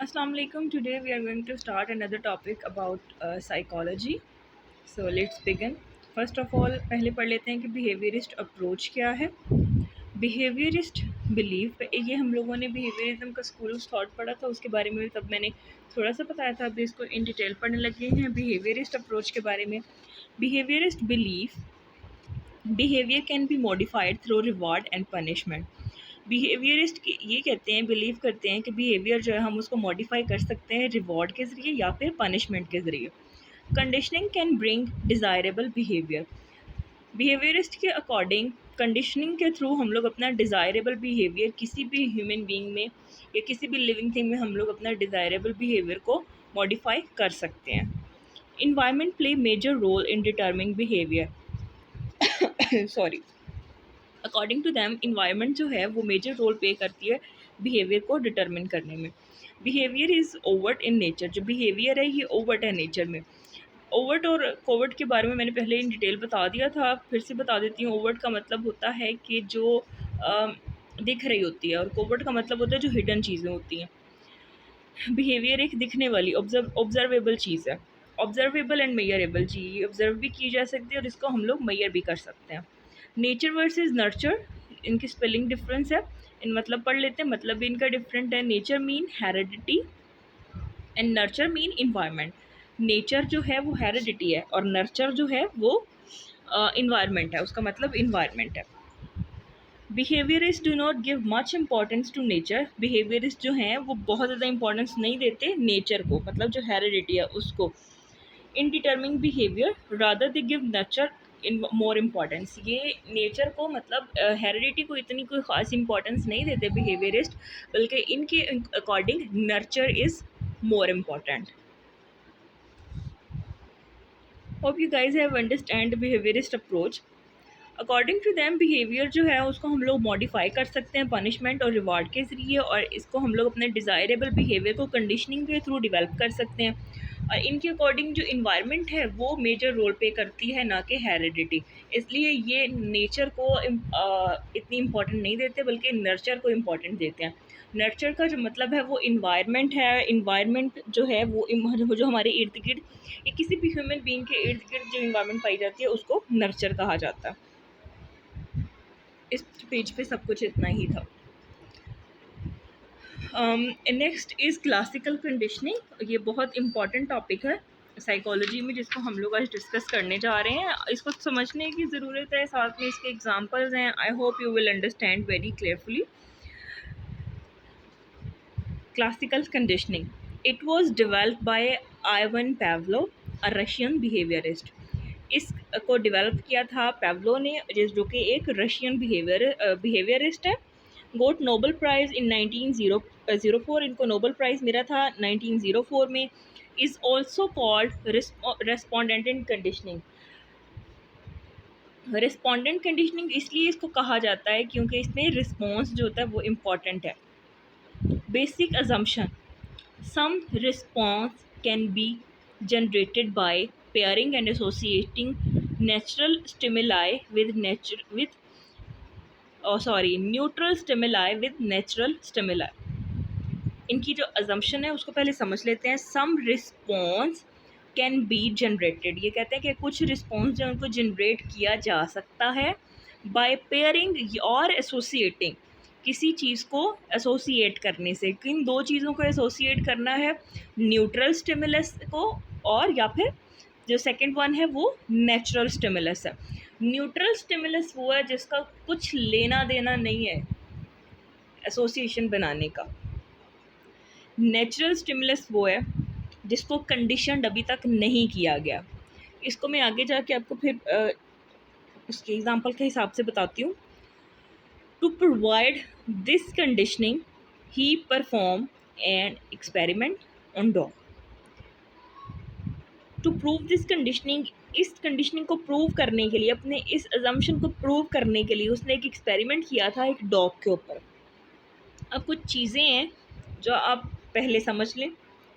Assalamu alaikum. Today we are going to start another topic about psychology. So let's begin. First of all, पहले पढ़ लेते हैं कि behaviorist approach क्या है. Behaviorist belief, ये हम लोगों ने behaviorism का school of thought पढ़ा था, उसके बारे में तब मैंने थोड़ा सा बताया था. अभी इसको in detail पढ़ने लगे हैं behaviorist approach के बारे में. Behaviorist belief behavior can be modified through reward and punishment. Behaviourist ये कहते हैं, बिलीव करते हैं कि बिहेवियर जो है हम उसको मॉडिफाई कर सकते हैं रिवॉर्ड के ज़रिए या फिर पनिशमेंट के ज़रिए. Conditioning can bring desirable behaviour. Behaviourist के अकॉर्डिंग कंडीशनिंग के थ्रू हम लोग अपना डिज़ायरेबल बिहेवियर किसी भी ह्यूमन बीइंग में या किसी भी लिविंग थिंग में हम लोग अपना डिज़ायरेबल बिहेवियर को मॉडिफाई कर सकते हैं. Environment play major role in determining behaviour sorry. According to them environment जो है वो मेजर रोल प्ले करती है बिहेवियर को डिटरमिन करने में. Behaviour is overt in nature. जो बिहेवियर है ये ओवर्ट है नेचर में. ओवर्ट और कोवर्ट के बारे में मैंने पहले इन डिटेल बता दिया था, फिर से बता देती हूँ. ओवर्ट का मतलब होता है कि जो दिख रही होती है, और कोवर्ट का मतलब होता है जो हिडन चीज़ें होती हैं. बिहेवियर एक दिखने वाली ऑब्जर्वेबल चीज़ है. ऑब्जर्वेबल एंड मेयरेबल जी, ऑब्जर्व भी की जा सकती है और इसको हम लोग मेयर भी कर सकते हैं. नेचर वर्सेस नर्चर, इनकी स्पेलिंग डिफरेंस है. इन मतलब पढ़ लेते हैं, मतलब भी इनका डिफरेंट है. Nature mean heredity and nurture mean environment. Nature जो है वो हेरिडिटी है और नर्चर जो है वो इन्वायरमेंट है, उसका मतलब इन्वायरमेंट है. Behaviourist do not give much importance to nature. Behaviourist जो हैं वो बहुत ज़्यादा इंपॉर्टेंस नहीं देते नेचर को, मतलब जो हेरिडिटी है उसको. In determining behaviour rather they give nurture in more importance. ये नेचर को मतलब हेरिडिटी को इतनी कोई ख़ास इंपॉर्टेंस नहीं देते बिहेवियरिस्ट, बल्कि इनके according nurture is more important. Hope you guys have understand behaviourist approach. According to them behaviour जो है उसको हम लोग मॉडिफाई कर सकते हैं पनिशमेंट और रिवार्ड के ज़रिए, और इसको हम लोग अपने डिज़ायरेबल बिहेवियर को कंडीशनिंग के थ्रू डेवलप कर सकते हैं. और इनके अकॉर्डिंग जो इन्वायरमेंट है वो मेजर रोल प्ले करती है, ना कि हेरिडिटी. इसलिए ये नेचर को इतनी इम्पॉर्टेंट नहीं देते, बल्कि नर्चर को इम्पॉर्टेंट देते हैं. नर्चर का जो मतलब है वो इन्वायरमेंट है. इन्वायरमेंट जो है वो जो हमारे इर्द गिर्द या किसी भी ह्यूमन बीइंग के इर्द गिर्द जो इन्वायरमेंट पाई जाती है उसको नर्चर कहा जाता है. इस पेज पे सब कुछ इतना ही था. Next is classical conditioning. ये बहुत इंपॉर्टेंट टॉपिक है साइकोलॉजी में, जिसको हम लोग आज डिस्कस करने जा रहे हैं. इसको समझने की ज़रूरत है, साथ में इसके एग्जांपल्स हैं. I hope you will understand very clearfully. Classical conditioning, it was developed by Ivan Pavlov, a Russian behaviourist. इसको डेवलप किया था पेवलो ने, जो कि एक रशियन बिहेवियरिस्ट है. गोट नोबल प्राइज़ इन 1904. इनको नोबल प्राइज़ मिला था 1904 में. Is also called respondent conditioning. Respondent conditioning इसलिए इसको कहा जाता है क्योंकि इसमें रिस्पॉन्स जो होता है वो इम्पॉर्टेंट है. Basic assumption, some response can be generated by pairing and associating natural stimuli with neutral stimuli with natural stimuli. इनकी जो assumption है उसको पहले समझ लेते हैं. some response can be generated, ये कहते हैं कि कुछ response जो उनको generate किया जा सकता है by pairing और associating, किसी चीज़ को एसोसिएट करने से. किन दो चीज़ों को एसोसिएट करना है? न्यूट्रल स्टिमुलस को, और या फिर जो सेकंड वन है वो नेचुरल स्टिमुलस है. न्यूट्रल स्टिमुलस वो है जिसका कुछ लेना देना नहीं है एसोसिएशन बनाने का. नेचुरल स्टिमुलस वो है जिसको कंडीशन अभी तक नहीं किया गया. इसको मैं आगे जाके आपको फिर उसके एग्जांपल के हिसाब से बताती हूँ. To provide this conditioning, he performed an experiment on dog. To prove this conditioning, इस कंडीशनिंग को प्रूव करने के लिए, अपने इस अजम्पशन को प्रूव करने के लिए उसने एक एक्सपेरिमेंट किया था एक डॉग के ऊपर. अब कुछ चीज़ें हैं जो आप पहले समझ लें,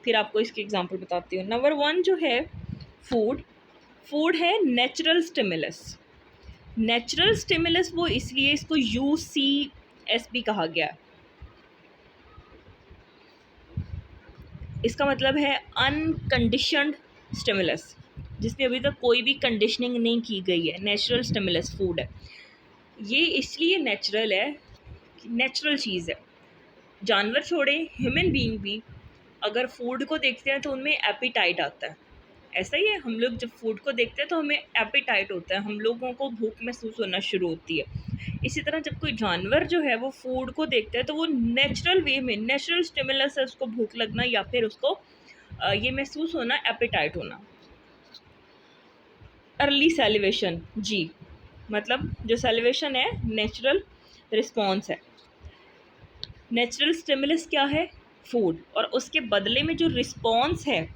फिर आपको इसके एग्जांपल बताती हूँ. नंबर 1 जो है फूड. फूड है नेचुरल स्टिमुलस. नेचुरल स्टिमुलस वो इसलिए इसको UCS भी कहा गया. इसका मतलब है अनकंडीशनड स्टिमुलस, जिसमें अभी तक कोई भी कंडीशनिंग नहीं की गई है, नेचुरल स्टिमुलस फूड है। ये इसलिए नेचुरल है, नेचुरल चीज़ है। जानवर छोड़े, ह्यूमन बीइंग भी अगर फूड को देखते हैं तो उनमें एपिटाइट आता है। ऐसा ही है, हम लोग जब फूड को देखते हैं तो हमें एपिटाइट होता है, हम लोगों को भूख महसूस होना शुरू होती है। इसी तरह जब कोई जानवर जो है वो फूड को देखता है तो वो नेचुरल वे में, नेचुरल स्टिमुलस है उसको भूख लगना या फिर उसको ये महसूस होना, एपिटाइट होना। अर्ली सैलिवेशन, जी, मतलब जो सैलिवेशन है नेचुरल रिस्पॉन्स है। नेचुरल स्टिमुलस क्या है? फूड, और उसके बदले में जो रिस्पॉन्स है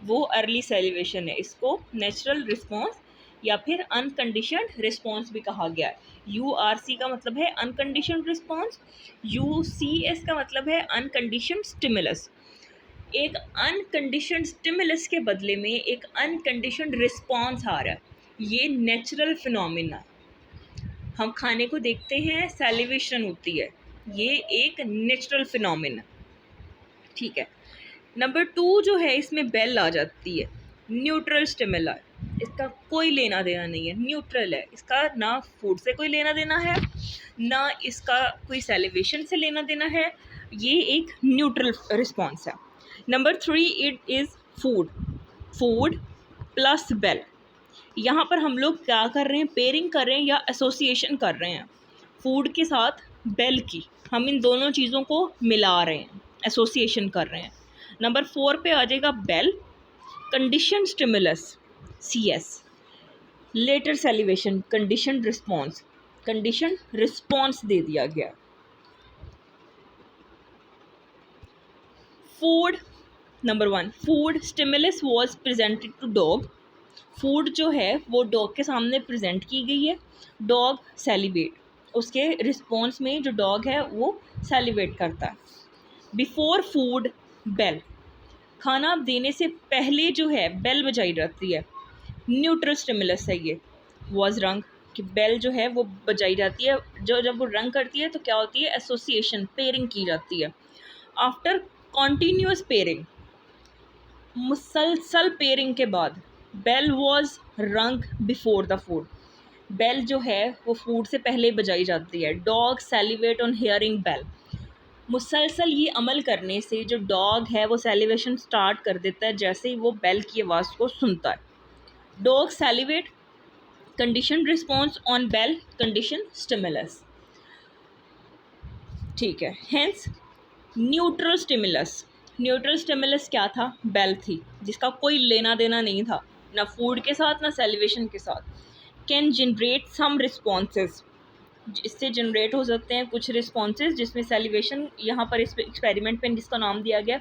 वो अर्ली सैलिवेशन है। इसको नेचुरल रिस्पॉन्स या फिर अनकंडीशनड रिस्पॉन्स भी कहा गया है। URC का मतलब है अनकंडीशनड रिस्पॉन्स, UCS का मतलब है अनकंडीशनड स्टिमुलस। एक अनकंडीशनड स्टिमुलस के बदले में एक अनकंडीशनड रिस्पॉन्स आ रहा है, ये नेचुरल फिनोमिना। हम खाने को देखते हैं, सैलिवेशन होती है, ये एक नेचुरल फिनोमिना, ठीक है। नंबर 2 जो है, इसमें बेल आ जाती है, न्यूट्रल स्टिमुलर। इसका कोई लेना देना नहीं है, न्यूट्रल है, इसका ना फूड से कोई लेना देना है, ना इसका कोई सैलिवेशन से लेना देना है, ये एक न्यूट्रल रिस्पॉन्स है। Number 3, it is food, food plus bell. यहाँ पर हम लोग क्या कर रहे हैं? पेयरिंग कर रहे हैं या एसोसिएशन कर रहे हैं फूड के साथ बेल की। हम इन दोनों चीज़ों को मिला रहे हैं, एसोसिएशन कर रहे हैं। नंबर 4 पे आ जाएगा bell, condition stimulus CS, later salivation, condition response, condition response दे दिया गया। Food, number 1, food stimulus was presented to dog. Food जो है वो डॉग के सामने प्रेजेंट की गई है, डॉग सैलिवेट, उसके रिस्पॉन्स में जो डॉग है वो सैलिवेट करता है। बिफोर फूड बेल, खाना देने से पहले जो है बेल बजाई जाती है, न्यूट्रल स्टिमुलस है ये। वॉज रंग, कि बेल जो है वो बजाई जाती है, जो जब वो रंग करती है तो क्या होती है? एसोसिएशन, पेयरिंग की जाती है। आफ्टर कॉन्टीन्यूस पेयरिंग, मुसलसल पेयरिंग के बाद, बेल वॉज रंग बिफोर द फूड, बेल जो है वो फूड से पहले बजाई जाती है। डॉग सैलिवेट ऑन हियरिंग बेल, मुसलसल ये अमल करने से जो डॉग है वो सैलिवेशन स्टार्ट कर देता है जैसे ही वो बेल की आवाज़ को सुनता है। Dog salivate, condition response on bell, condition stimulus, ठीक है। Hence neutral stimulus, neutral stimulus क्या था? बेल थी, जिसका कोई लेना देना नहीं था, ना फूड के साथ ना सैलिवेशन के साथ। कैन जनरेट सम रिस्पॉन्सेज, इससे जनरेट हो सकते हैं कुछ रिस्पॉन्सेज जिसमें सैलिवेशन, यहाँ पर इस एक्सपेरिमेंट में जिसका नाम दिया गया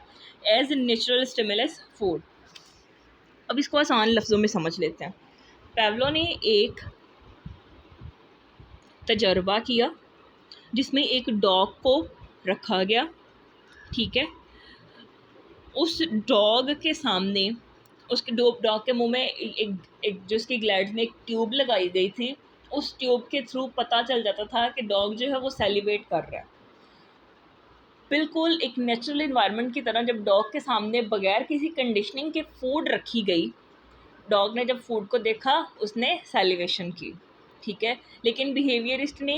एज नेचुरल स्टिमुलस फूड। अब इसको आसान लफ्ज़ों में समझ लेते हैं। पैवलो ने एक तजर्बा किया जिसमें एक डॉग को रखा गया, ठीक है। उस डॉग के सामने, उसके डॉग के मुंह में एक जो उसकी ग्लैड्स में एक ट्यूब लगाई गई थी, उस ट्यूब के थ्रू पता चल जाता था कि डॉग जो है वो सैलिवेट कर रहा है। बिल्कुल एक नेचुरल इन्वायरमेंट की तरह जब डॉग के सामने बगैर किसी कंडीशनिंग के फूड रखी गई, डॉग ने जब फूड को देखा उसने सैलिवेशन की, ठीक है। लेकिन बिहेवियरिस्ट ने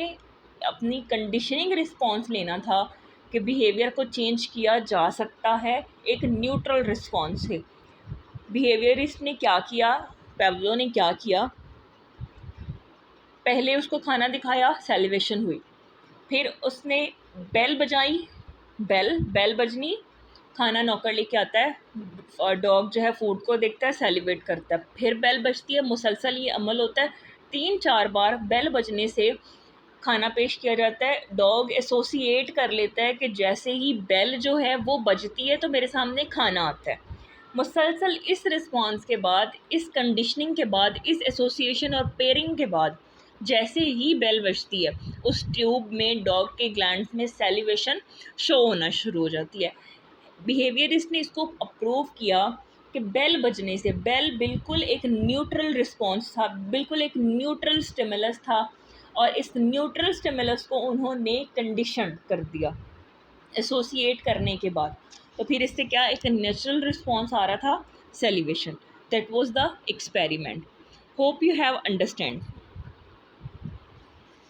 अपनी कंडीशनिंग रिस्पॉन्स लेना था कि बिहेवियर को चेंज किया जा सकता है एक न्यूट्रल रिस्पॉन्स से। बिहेवियरिस्ट ने क्या किया, पैवलो ने क्या किया, पहले उसको खाना दिखाया, सैलिवेशन हुई, फिर उसने बेल बजाई, बेल बजनी, खाना नौकर लेके आता है, और डॉग जो है फूड को देखता है, सैलिवेट करता है, फिर बेल बजती है, मुसलसल ये अमल होता है। 3-4 बार बेल बजने से खाना पेश किया जाता है। डॉग एसोसिएट कर लेता है कि जैसे ही बेल जो है वो बजती है तो मेरे सामने खाना आता है। मुसलसल इस रिस्पॉन्स के बाद, इस कंडीशनिंग के बाद, इस एसोसिएशन और पेयरिंग के बाद जैसे ही बेल बजती है उस ट्यूब में डॉग के ग्लैंड्स में सैलिवेशन शो होना शुरू हो जाती है। बिहेवियरिस्ट ने इसको अप्रूव किया कि बेल बजने से, बेल बिल्कुल एक न्यूट्रल रिस्पॉन्स था, बिल्कुल एक न्यूट्रल स्टिमुलस था, और इस न्यूट्रल स्टिमुलस को उन्होंने कंडीशन कर दिया एसोसिएट करने के बाद। तो फिर इससे क्या एक नेचुरल रिस्पॉन्स आ रहा था, salivation. That was the experiment. Hope you have understand.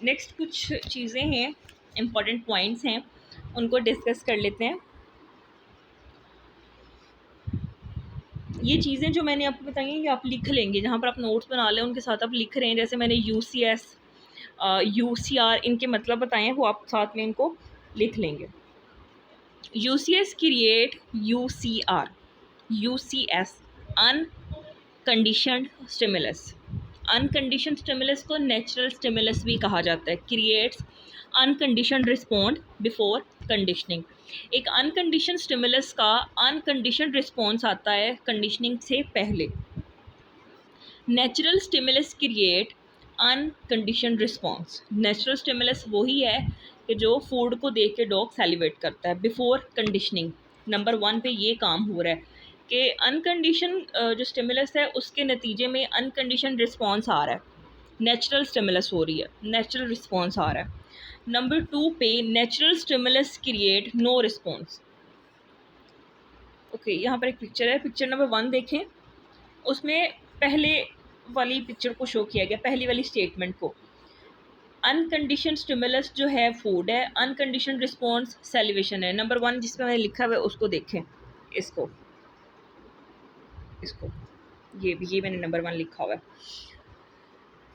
Next कुछ चीज़ें हैं, इम्पॉर्टेंट पॉइंट्स हैं, उनको डिस्कस कर लेते हैं. ये चीज़ें जो मैंने आपको बताई हैं, ये आप लिख लेंगे, जहाँ पर आप नोट्स बना लें उनके साथ आप लिख रहे हैं. जैसे मैंने UCS, UCR, इनके मतलब बताए हैं, वो आप साथ में इनको लिख लेंगे. UCS create UCR. UCS unconditioned stimulus. Uncondition stimulus को नेचुरल स्टिमुलस भी कहा जाता है. Creates uncondition respond before conditioning. एक अनकंडीशन स्टिमुलस का अनकंडीशन रिस्पॉन्स आता है कंडीशनिंग से पहले. Natural stimulus create uncondition response. Natural stimulus वही है कि जो फूड को देख के डॉग सैलिवेट करता है बिफोर कंडीशनिंग. नंबर 1 पे ये काम हो रहा है कि अनकंडीशन जो स्टिमुलस है उसके नतीजे में अनकंडीशन रिस्पॉन्स आ रहा है. नेचुरल स्टिमुलस हो रही है, नेचुरल रिस्पॉन्स आ रहा है. नंबर 2 पे natural stimulus create no response. Okay, यहाँ पर एक पिक्चर है, पिक्चर नंबर 1 देखें. उसमें पहले वाली पिक्चर को शो किया गया, पहली वाली स्टेटमेंट को. अनकंडीशन स्टिमुलस जो है फूड है, अनकंडीशन रिस्पॉन्स सेलिवेशन है. नंबर 1 जिसमें मैंने लिखा हुआ है उसको देखें, इसको इसको ये मैंने नंबर 1 लिखा हुआ है.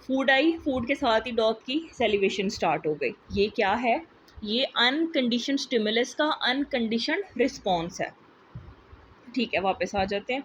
फूड आई, फूड के साथ ही डॉग की सेलिवेशन स्टार्ट हो गई. ये क्या है? ये अनकंडीशन स्टिमुलस का अनकंडीशन रिस्पॉन्स है. ठीक है, वापस आ जाते हैं.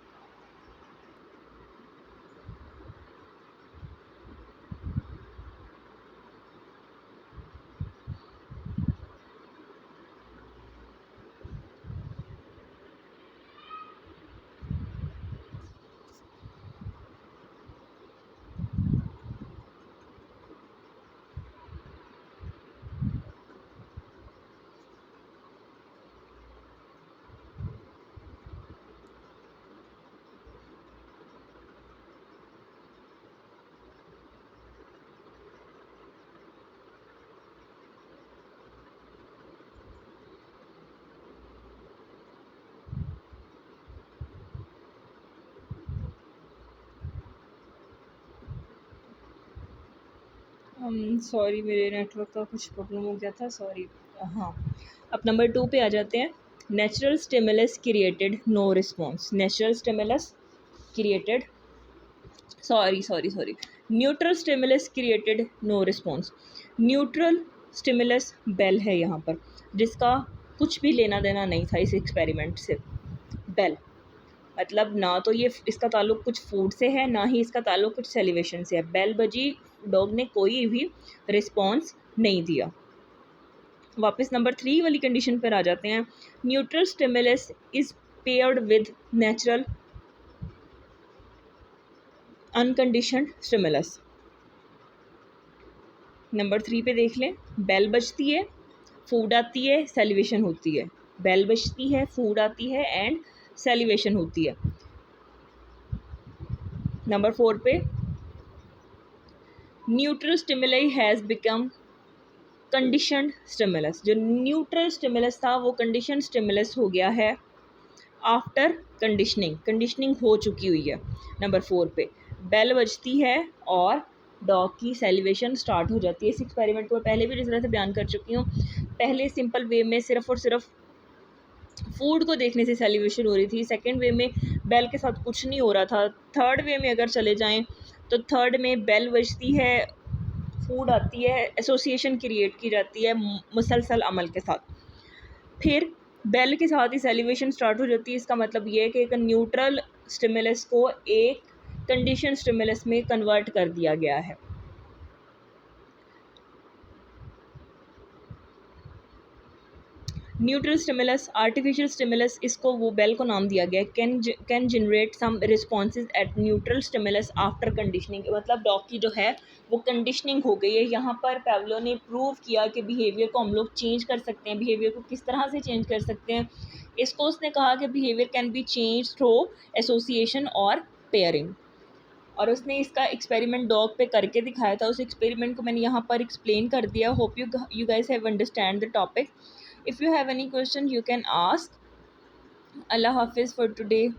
सॉरी, मेरे नेटवर्क का कुछ प्रॉब्लम हो गया था, सॉरी. हाँ, अब नंबर 2 पे आ जाते हैं. Natural stimulus created no response. Natural stimulus created, sorry, neutral stimulus created no response. Neutral stimulus bell है यहाँ पर, जिसका कुछ भी लेना देना नहीं था इस एक्सपेरिमेंट से. बेल मतलब ना तो ये इसका ताल्लुक कुछ फूड से है, ना ही इसका ताल्लुक कुछ सेलिवेशन से है. बेल बजी, डॉग ने कोई भी रिस्पॉन्स नहीं दिया. वापस नंबर 3 वाली कंडीशन पर आ जाते हैं. Neutral stimulus is paired with natural unconditioned stimulus. Number 3 पे देख लें. बेल बजती है, फूड आती है, सेलिवेशन होती है. बेल बजती है, फूड आती है एंड सेलिवेशन होती है. नंबर 4 पे neutral stimuli has become conditioned stimulus. जो न्यूट्रल स्टिमुलस था वो कंडीशन स्टिमुलस हो गया है आफ्टर कंडीशनिंग. कंडीशनिंग हो चुकी हुई है. नंबर 4 पे बेल बजती है और डॉग की सेलिवेशन स्टार्ट हो जाती है. इस एक्सपेरिमेंट को पहले भी इस तरह से बयान कर चुकी हूँ. पहले सिंपल वे में सिर्फ और सिर्फ फूड को देखने से सेलिब्रेशन हो रही थी. सेकंड वे में बेल के साथ कुछ नहीं हो रहा था. थर्ड वे में अगर चले जाएं तो थर्ड में बेल बजती है, फूड आती है, एसोसिएशन क्रिएट की जाती है मुसलसल अमल के साथ. फिर बेल के साथ ही सेलिब्रेशन स्टार्ट हो जाती है. इसका मतलब ये है कि एक न्यूट्रल स्टिमुलस को एक कंडीशन स्टिमुलस में कन्वर्ट कर दिया गया है. न्यूट्रल स्टिमुलस, आर्टिफिशियल स्टिमुलस, इसको वो बेल को नाम दिया गया. Can generate some responses at neutral stimulus after conditioning. मतलब डॉग की जो है वो कंडीशनिंग हो गई है. यहाँ पर पैवलो ने प्रूव किया कि बिहेवियर को हम लोग चेंज कर सकते हैं. बिहेवियर को किस तरह से चेंज कर सकते हैं, इसको उसने कहा कि behaviour can be change through association और पेयरिंग. और उसने इसका एक्सपेरिमेंट डॉग पे करके दिखाया था. उस एक्सपेरिमेंट को मैंने यहाँ पर एक्सप्लेन कर दिया. Hope you guys have understand the topic. If you have any question you can ask. Allah Hafiz for today.